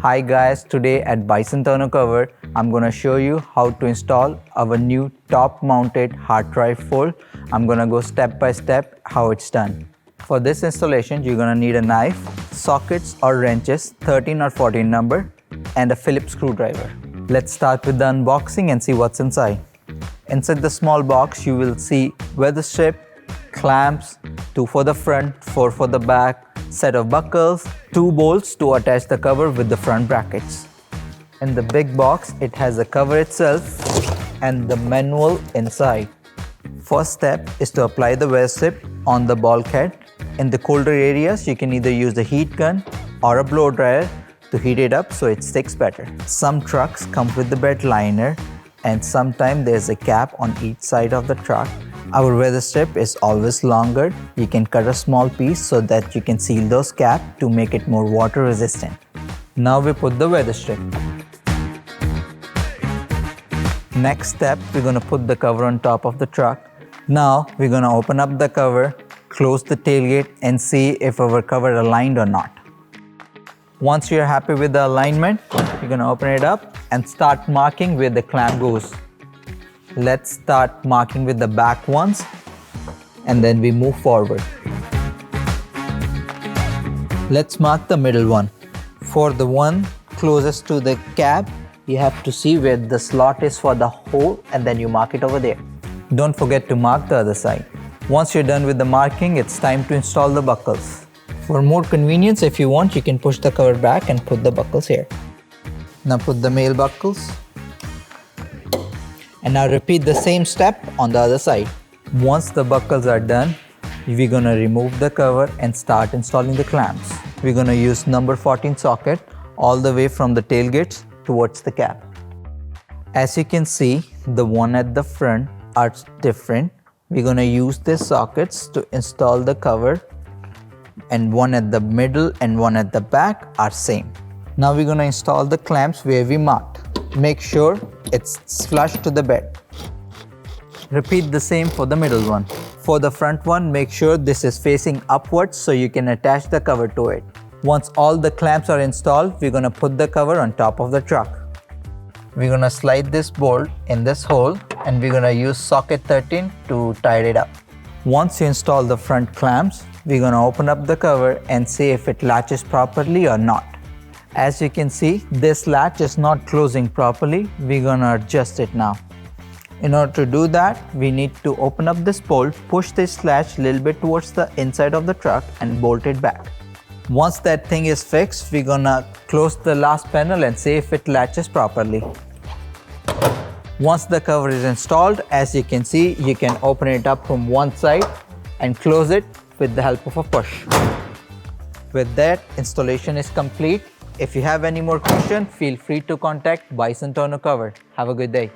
Hi guys, today at Bison Tonneau cover, I'm gonna show you how to install our new top mounted hard drive fold. I'm gonna go step by step how it's done. For this installation, you're gonna need a knife, sockets or wrenches, 13 or 14 number, and a Phillips screwdriver. Let's start with the unboxing and see what's inside. Inside the small box, you will see weather strip, clamps, 2 for the front, 4 for the back, set of buckles, 2 bolts to attach the cover with the front brackets. In the big box, it has the cover itself and the manual inside. First step is to apply the weather strip on the bulkhead. In the colder areas, you can either use the heat gun or a blow dryer to heat it up so it sticks better. Some trucks come with the bed liner, and sometimes there's a cap on each side of the truck. Our weather strip is always longer. You can cut a small piece so that you can seal those caps to make it more water resistant. Now we put the weather strip. Next step, we're going to put the cover on top of the truck. Now we're going to open up the cover, close the tailgate and see if our cover aligned or not. Once you're happy with the alignment, you're going to open it up and start marking where the clamp goes. Let's start marking with the back ones and then we move forward. Let's mark the middle one. For the one closest to the cab, you have to see where the slot is for the hole and then you mark it over there. Don't forget to mark the other side. Once you're done with the marking, it's time to install the buckles. For more convenience, if you want, you can push the cover back and put the buckles here. Now put the male buckles. And now repeat the same step on the other side. Once the buckles are done, we're gonna remove the cover and start installing the clamps. We're gonna use number 14 socket all the way from the tailgates towards the cab. As you can see, the one at the front are different. We're gonna use these sockets to install the cover, and one at the middle and one at the back are same. Now we're gonna install the clamps where we marked. Make sure it's flush to the bed. Repeat the same for the middle one. For the front one, make sure this is facing upwards so you can attach the cover to it. Once all the clamps are installed, we're gonna put the cover on top of the truck. We're gonna slide this bolt in this hole and we're gonna use socket 13 to tie it up. Once you install the front clamps, we're gonna open up the cover and see if it latches properly or not. As you can see, this latch is not closing properly. We're gonna adjust it now. In order to do that, we need to open up this bolt, push this latch a little bit towards the inside of the truck and bolt it back. Once that thing is fixed, we're gonna close the last panel and see if it latches properly. Once the cover is installed, as you can see, you can open it up from one side and close it with the help of a push. With that, installation is complete. If you have any more questions, feel free to contact Bison Tonneau Cover. Have a good day.